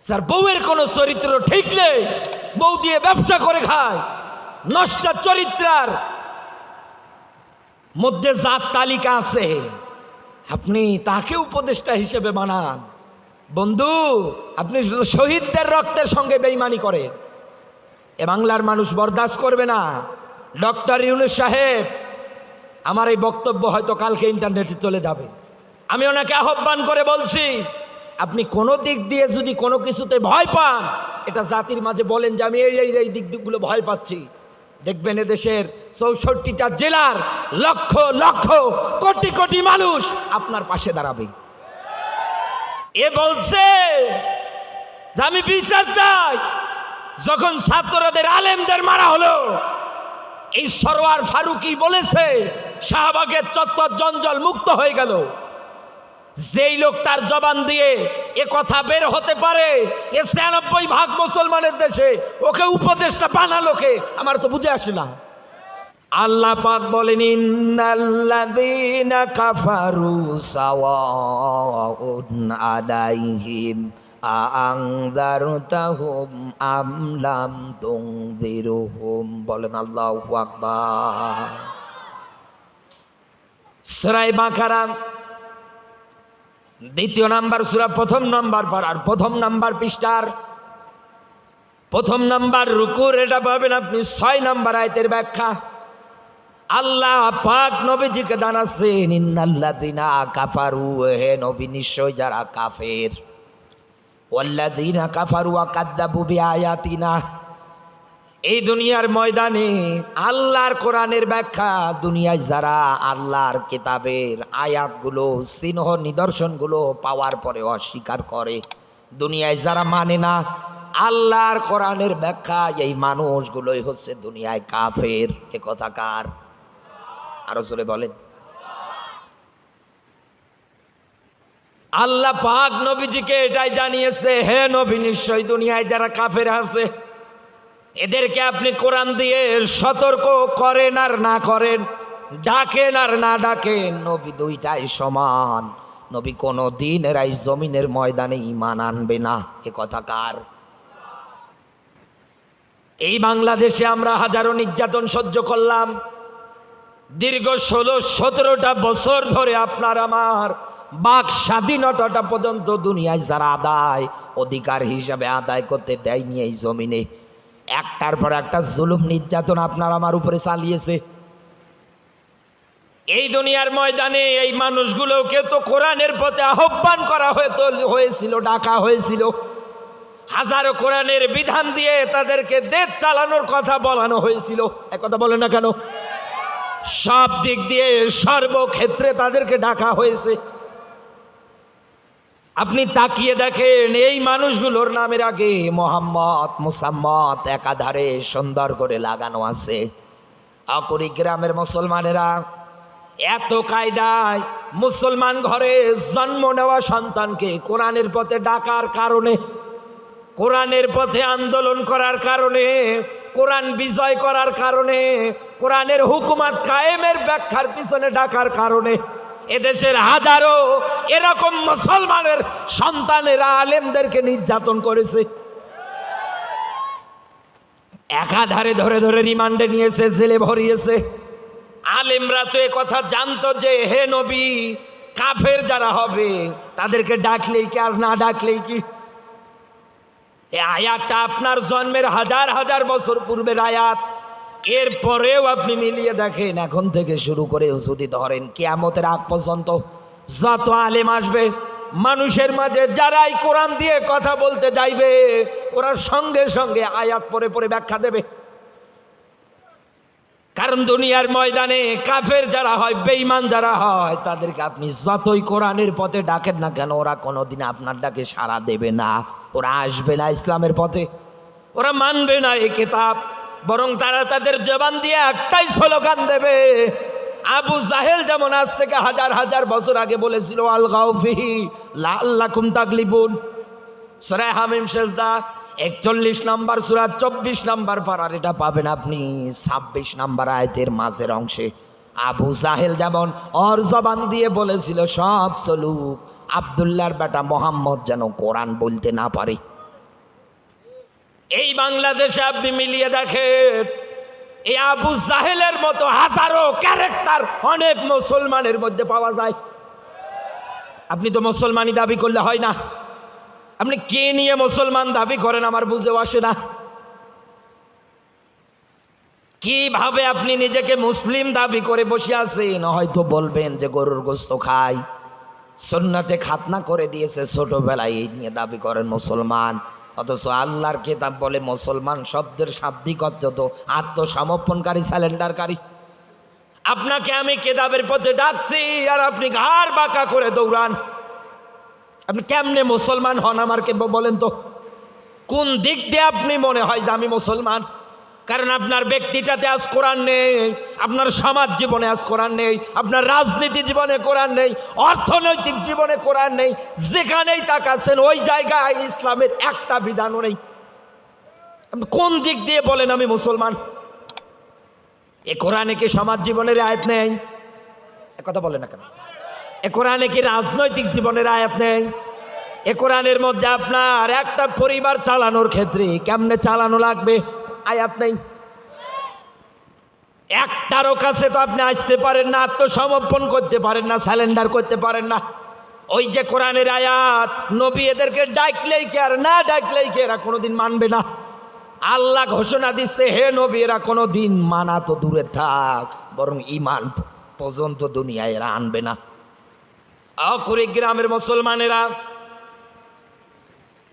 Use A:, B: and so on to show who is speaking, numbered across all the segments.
A: Sir বউয়ের কোনো চরিত্র ঠিক নেই, বউ দিয়ে ব্যবসা করে খায়, নষ্ট চরিত্রার মধ্যে জাত তালিকা আছে, আপনি তাকে উপদেষ্টা হিসেবে বানান। বন্ধু, আপনি শুধু শহীদদের রক্তের সঙ্গে বেঈমানি করেন, এ বাংলার মানুষ বরদাস্ত করবে না। ডক্টর ইউনূস সাহেব, আমার এই বক্তব্য হয়তো কালকে ইন্টারনেটে চলে যাবে, আমি ওনাকে আহ্বান করে বলছি, আপনি কোনো দিক দিয়ে যদি কোনো কিছুতে ভয় পান, এটা জাতির মাঝে বলেন যে আমি এই দিকগুলো ভয় পাচ্ছি। দেখবেন এদেশের 64টা জেলার লক্ষ লক্ষ কোটি কোটি মানুষ আপনার পাশে দাঁড়াবে। এ বলছে যে আমি বিচার চাই। যখন ছাত্রদের আলেমদের মারা হলো, এই সরোয়ার ফারুকী বলেছে শাহবাগের চত্বর জঞ্জাল মুক্ত হয়ে গেল। যেই লোক তার জবান দিয়ে এ কথা বের হতে পারে, এ ৯৬% মুসলমানের দেশে ওকে উপদেষ্টা বানালো কে? আমার তো বুঝে আসে না। আল্লাহ পাক বলেন, ইন্নাল্লাযীনা কাফারু সাওয়াউন আলাইহিম আনযারতাহুম আম লাম তুনযিরহুম। বলেন আল্লাহু আকবার। সূরা বাকারা ২য় নাম্বার সূরা ১ম নাম্বার পারার ১ম নাম্বার পৃষ্ঠার ১ম নাম্বার রুকুর এটা পাবেন আপনি ৬ নাম্বার আয়াতের ব্যাখ্যা। আল্লাহ পাক নবীজিকে জানাচ্ছেন, ইন্নাল্লাযীনা কাফারু, হে নবী নিশ্চয় যারা কাফের, ওয়াল্লাযীনা কাফারু ওয়া কাযযাবু বিআয়াতিনা, এই দুনিয়ার ময়দানে আল্লাহর কোরআনের ব্যাখ্যা, দুনিয়ায় যারা আল্লাহর কিতাবের আয়াতগুলো চিহ্ন নিদর্শনগুলো পাওয়ার পরে অস্বীকার করে, দুনিয়ায় যারা মানে না আল্লাহর কোরআনের ব্যাখ্যা, এই মানুষগুলোই হচ্ছে দুনিয়ায় কাফের। এ কথা কার? আরো জোরে বলেন। আল্লাহ পাক নবীজিকে এটাই জানিয়েছে, হে নবী নিশ্চয় দুনিয়ায় যারা কাফের আছে এদেরকে আপনি কোরআন দিয়ে সতর্ক করেন আর না করেন, ডাকেন আর না ডাকেন, নবী দুইটাই সমান। নবী কোনো দিন এরাই জমিনের ময়দানে ঈমান আনবে না। এ কথা কার? এই বাংলাদেশে আমরা হাজারো নির্যাতন সহ্য করলাম, দীর্ঘ ১৬-১৭টা বছর ধরে আপনার আমার বাক স্বাধীনতাটা পর্যন্ত দুনিয়ায় যারা আদায় অধিকার হিসাবে আদায় করতে দেয়নি, এই জমিনে একটার পর একটা জুলুম নির্যাতন আপনার আমার উপরে চালিয়েছে। এই দুনিয়ার ময়দানে এই মানুষগুলোকে তো কোরআনের পথে আহ্বান করা হয়েছিল, ডাকা হয়েছিল, হাজারো কোরআনের বিধান দিয়ে তাদেরকে দেশ চালানোর কথা বলানো হয়েছিল। একথা বলে না কেন? সব দিক দিয়ে সর্বক্ষেত্রে তাদেরকে ডাকা হয়েছে। আপনি তাকিয়ে দেখেন, এই মানুষগুলোর নামের আগে মোহাম্মদ মুসাম্মদ একাধারে সুন্দর করে লাগানো আছে। কুড়িগ্রামের মুসলমানেরা এত কায়দায় মুসলমান ঘরে জন্ম নেওয়া সন্তানকে কোরআনের পথে ডাকার কারণে, কোরআনের পথে আন্দোলন করার কারণে, কোরআন বিজয় করার কারণে, কোরআনের হুকুমত কায়েমের ব্যাখ্যার পিছনে ডাকার কারণে এদেশের হাজারো এরকম মুসলমানের সন্তানেরা আলেমদেরকে নির্যাতন করেছে। একাধারে ধরে ধরে রিমান্ডে নিয়েছে, জেলে ভরিয়েছে। আলেমরা তো এ কথা জানতো যে হে নবী, কাফের যারা হবে তাদেরকে ডাকলেই কি আর না ডাকলেই কি? এই আয়াতটা আপনার জন্মের হাজার হাজার বছর পূর্বের আয়াত। এরপরেও আপনি মিলিয়ে দেখেন, এখন থেকে শুরু করে যদি ধরেন কিয়ামতের আগ পর্যন্ত যত আলেম আসবে মানুষের মাঝে, যারাই কোরআন দিয়ে কথা বলতে যাইবে, ওরা সঙ্গে সঙ্গে আয়াত পড়ে পড়ে ব্যাখ্যা দেবে। কারণ দুনিয়ার ময়দানে কাফের যারা হয়, বেঈমান যারা হয়, তাদেরকে আপনি যতই কোরআনের পথে ডাকেন না কেন, ওরা কোনোদিন আপনার ডাকে সাড়া দেবে না, ওরা আসবে না ইসলামের পথে, ওরা মানবে না এই কিতাব। বরং তারা তাদের জবান দিয়ে একটাই স্লোগান দেবে। আবু জাহেল যেমন আজ থেকে হাজার হাজার বছর আগে বলেছিল, আল গাউ ফিহি লাআল্লাকুম তাগলিবুন। সূরা হামিম সেজদা ৪১ নম্বর সূরা ২৪ নম্বর পারার এটা পাবেন আপনি ২৬ নম্বর আয়াতের মাঝের অংশে। আবু জাহেল যেমন ওর জবান দিয়ে বলেছিল, সব চলুক, আব্দুল্লাহর বেটা মোহাম্মদ যেন কোরআন বলতে না পারে। এই বাংলাদেশে আপনি মিলিয়ে দেখেন, এই আবু জাহেলের মতো হাজারো ক্যারেক্টার অনেক মুসলমানের মধ্যে পাওয়া যায়। আপনি তো মুসলমানি দাবি করলে হয় না। আপনি কে নিয়ে মুসলমান দাবি করেন আমার বুঝেও আসে না। কিভাবে আপনি নিজেকে মুসলিম দাবি করে বসে আছেন? হয়তো বলবেন যে গরুর গোশত খাই, সুন্নাতে খাতনা করে দিয়েছে ছোটবেলায়, এই নিয়ে দাবি করেন মুসলমান। অথচ আল্লাহর কিতাব বলে মুসলমান শব্দের শাব্দিক অর্থ তো আত্মসমর্পণকারী, স্যালেন্ডারকারী। আপনাকে আমি কিতাবের পথে ডাকছি আর আপনি ঘাড় বাঁকা করে দৌড়ান। আপনি কেমনে মুসলমান হন আমাকে বলেন তো? কোন দিক দিয়ে আপনি মনে হয় যে আমি মুসলমান? কারণ আপনার ব্যক্তিটাতে আজ কোরআন নেই, আপনার সমাজ জীবনে আজ কোরআন নেই, আপনার রাজনীতি জীবনে কোরআন নেই, অর্থনৈতিক জীবনে কোরআন নেই। যেখানেই তাকাচ্ছেন ওই জায়গায় ইসলামের একটা বিধানও নেই। আপনি কোন দিক দিয়ে বলেন আমি মুসলমান? এ কোরআনে কি সমাজ জীবনের আয়াত নেই? কথা বলে না কেন? এ কোরআনে কি রাজনৈতিক জীবনের আয়াত নেই? এ কোরআনের মধ্যে আপনার একটা পরিবার চালানোর ক্ষেত্রে কেমনে চালানো লাগবে আয়াত নেই। একটারও কাছে তো আপনি আসতে পারেন না, আত্মসমর্পণ করতে পারেন না, স্যালেন্ডার করতে পারেন না। ওই যে কোরআনের আয়াত, নবী এদেরকে ডাকলেই কে আর না ডাকলেই কে এরা কোনোদিন মানবে না। আল্লাহ ঘোষণা দিচ্ছে, হে নবী এরা কোনোদিন মানা তো দূরে থাক, বরং ঈমান পর্যন্ত দুনিয়ায় এরা আনবে না। কুড়িগ্রামের মুসলমানেরা,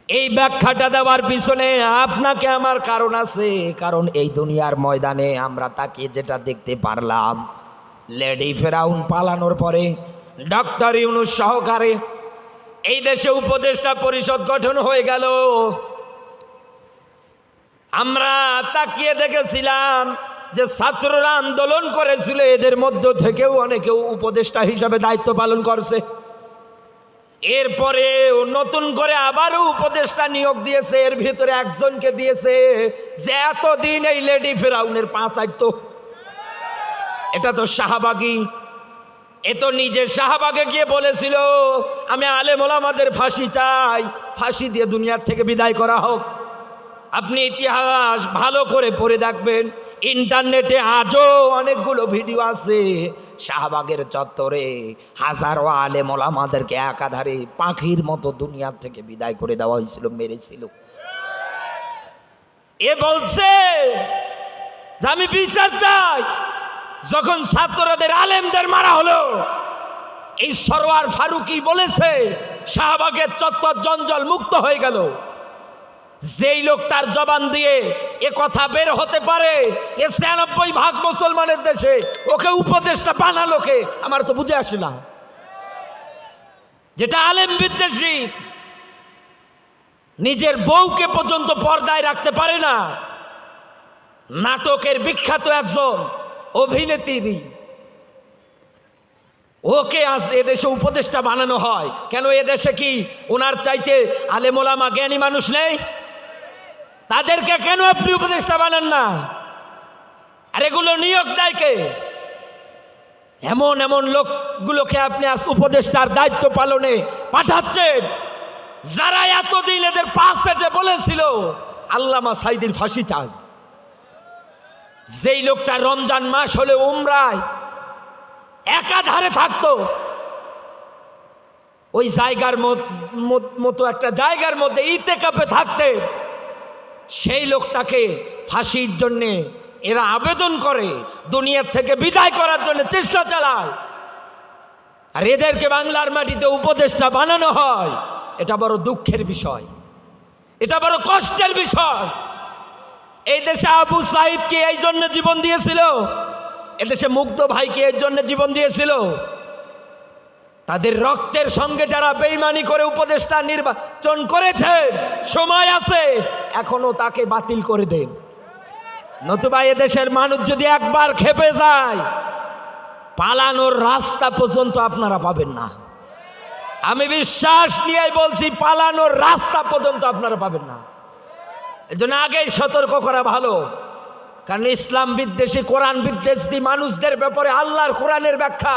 A: এই ব্যাখ্যাটা দেওয়ার পিছনে আপনাকে আমার কারণ আছে। কারণ এই দুনিয়ার ময়দানে আমরা তাকে যেটা দেখতে পারলাম, লেডি ফেরাউন পালানোর পরে ডক্টর ইউনূস সহকারে এই দেশে উপদেষ্টা পরিষদ গঠন হয়ে গেল। আমরা তাকিয়ে দেখেছিলাম যে ছাত্ররা আন্দোলন করেছিল, এদের মধ্য থেকেও অনেকেও উপদেষ্টা হিসাবে দায়িত্ব পালন করছে। এরপরে নতুন করে আবারও উপদেষ্টা নিয়োগ দিয়েছে, এর ভিতরে একজনকে দিয়েছে যে এতদিন এই লেডি ফেরাউনের পা চাটতো। এটা তো শাহবাগী। এ তো নিজে শাহবাগে গিয়ে বলেছিল আমি আলেম ওলামাদের ফাঁসি চাই, ফাঁসি দিয়ে দুনিয়ার থেকে বিদায় করা হোক। আপনি ইতিহাস ভালো করে পড়ে দেখবেন, ইন্টারনেটে আজও অনেকগুলো ভিডিও আছে। শাহবাগের চত্বরে হাজারো আলেম ওলামাদেরকে একাধারে পাখির মতো দুনিয়ার থেকে বিদায় করে দেওয়া হয়েছিল, মেরেছিল। এ বলছে যে আমি বিচার চাই। যখন ছাত্রদের আলেমদের মারা হলো, এই সরওয়ার ফারুকী বলেছে শাহবাগের চত্বর জঞ্জাল মুক্ত হয়ে গেল। যেই লোক তার জবান দিয়ে এ কথা বের হতে পারে, এ ৯৬% মুসলমানের দেশে, ওকে উপদেষ্টা বানালো কে? আমার তো বুঝে আসে না। যেটা আলেম বিদ্বেষী, নিজের বউকে পর্যন্ত পর্দায় রাখতে পারে না, নাটকের বিখ্যাত একজন অভিনেত্রী, ওকে আজ এদেশে উপদেষ্টা বানানো হয় কেন? এদেশে কি ওনার চাইতে আলেম ওলামা জ্ঞানী মানুষ নেই? তাদেরকে কেন আপনি উপদেষ্টা বানান না? আর এগুলো নিয়োগ দেয় কে? এমন এমন লোকগুলোকে আপনি আজ উপদেষ্টার দায়িত্ব পালনে পাঠাচ্ছেন, যারা এতদিন এদের পাশে যে বলেছিল আল্লামা সাঈদীর ফাঁসি চাই। যেই লোকটা রমজান মাস হলে উমরায় একাধারে থাকতো, ওই জায়গার মতো একটা জায়গার মধ্যে ইতেকাফে থাকতে, সেই লোকটাকে ফাঁসির জন্যে এরা আবেদন করে, দুনিয়ার থেকে বিদায় করার জন্য চেষ্টা চালায়। আর এদেরকে বাংলার মাটিতে উপদেষ্টা বানানো হয়। এটা বড় দুঃখের বিষয়, এটা বড় কষ্টের বিষয়। এই দেশে আবু সাঈদ কি এই জন্য জীবন দিয়েছিল? এদেশে মুগ্ধ ভাই কি এর জন্য জীবন দিয়েছিল? তাদের রক্তের সঙ্গে যারা বেঈমানি করে উপদেষ্টা নির্বাচন করেছে, সময় আছে এখনো তাকে বাতিল করে দেন। নতুবা এদেশের মানুষ যদি একবার খেপে যায়, পালানোর রাস্তা পর্যন্ত আপনারা পাবেন না। আমি বিশ্বাস নিয়ে বলছি, পালানোর রাস্তা পর্যন্ত আপনারা পাবেন না। এই জন্য আগেই সতর্ক করা ভালো। কারণ ইসলাম বিদ্বেষী, কোরআন বিদ্বেষী মানুষদের ব্যাপারে আল্লাহর কোরআনের ব্যাখ্যা,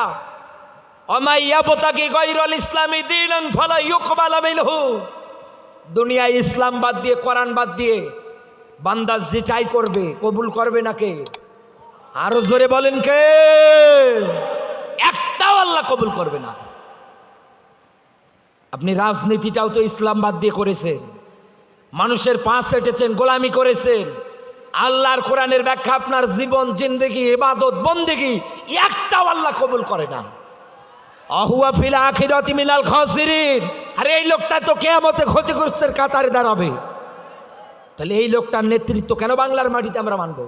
A: দুনিয়ায় ইসলাম বাদ দিয়ে, কোরআন বাদ দিয়ে বান্দা যেটাই করবে কবুল করবে না কে? আরো জোরে বলেন কে? একটাও আল্লাহ কবুল করবে না। আপনি রাজনীতিটাও তো ইসলাম বাদ দিয়ে করেছেন, মানুষের পাশ হেঁটেছেন, গোলামি করেছেন। আল্লাহর কোরআনের ব্যাখ্যা আপনার জীবন জিন্দেগি ইবাদত বন্দেগি একটাও আল্লাহ কবুল করে না। আহুয়া ফিল আখিরাতি মিনাল খাসিরিন। আর এই লোকটা তো কিয়ামতে ক্ষতিগ্রস্তের কাতারে দাঁড়াবে। তাহলে এই লোকটার নেতৃত্ব কেন বাংলার মাটিতে আমরা মানব?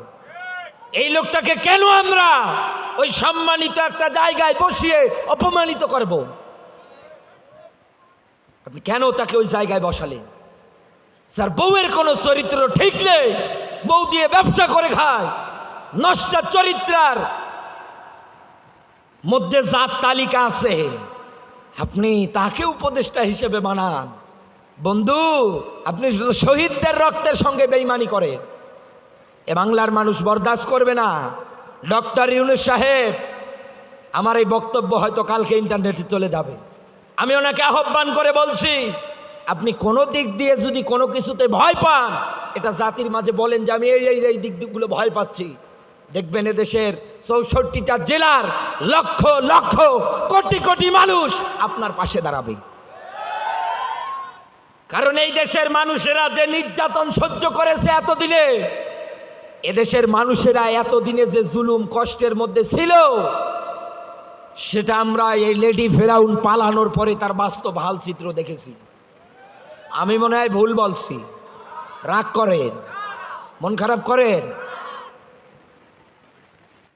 A: এই লোকটাকে কেন আমরা ওই সম্মানিত একটা জায়গায় বসিয়ে অপমানিত করব? আপনি কেন তাকে ওই জায়গায় বসালেন? স্যার, বউয়ের কোনো চরিত্র ঠিক নেই, বউ দিয়ে ব্যবসা করে খায়, নষ্ট চরিত্রার মধ্যে জাত তালিকা আছে, আপনি তাকে উপদেষ্টা হিসেবে বানান। বন্ধু, আপনি শুধু শহীদদের রক্তের সঙ্গে বেঈমানি করেন, এ বাংলার মানুষ বরদাস্ত করবে না। ডক্টর ইউনূস সাহেব, আমার এই বক্তব্য হয়তো কালকে ইন্টারনেটে চলে যাবে, আমি ওনাকে আহ্বান করে বলছি, আপনি কোনো দিক দিয়ে যদি কোনো কিছুতে ভয় পান, এটা জাতির মাঝে বলেন যে আমি এই দিকগুলো ভয় পাচ্ছি। দেখবেন এদেশের 64টা জেলার লক্ষ লক্ষ কোটি কোটি মানুষ আপনার পাশে দাঁড়াবে। কারণ এই দেশের মানুষেরা যে নির্যাতন সহ্য করেছে এতদিনে, এদেশের মানুষেরা এতদিনে যে জুলুম কষ্টের মধ্যে ছিল, সেটা আমরা এই লেডি ফেরাউন পালানোর পরে তার বাস্তব হাল চিত্র দেখেছি। আমি মনে হয় ভুল বলছি, রাগ করেন, মন খারাপ করেন?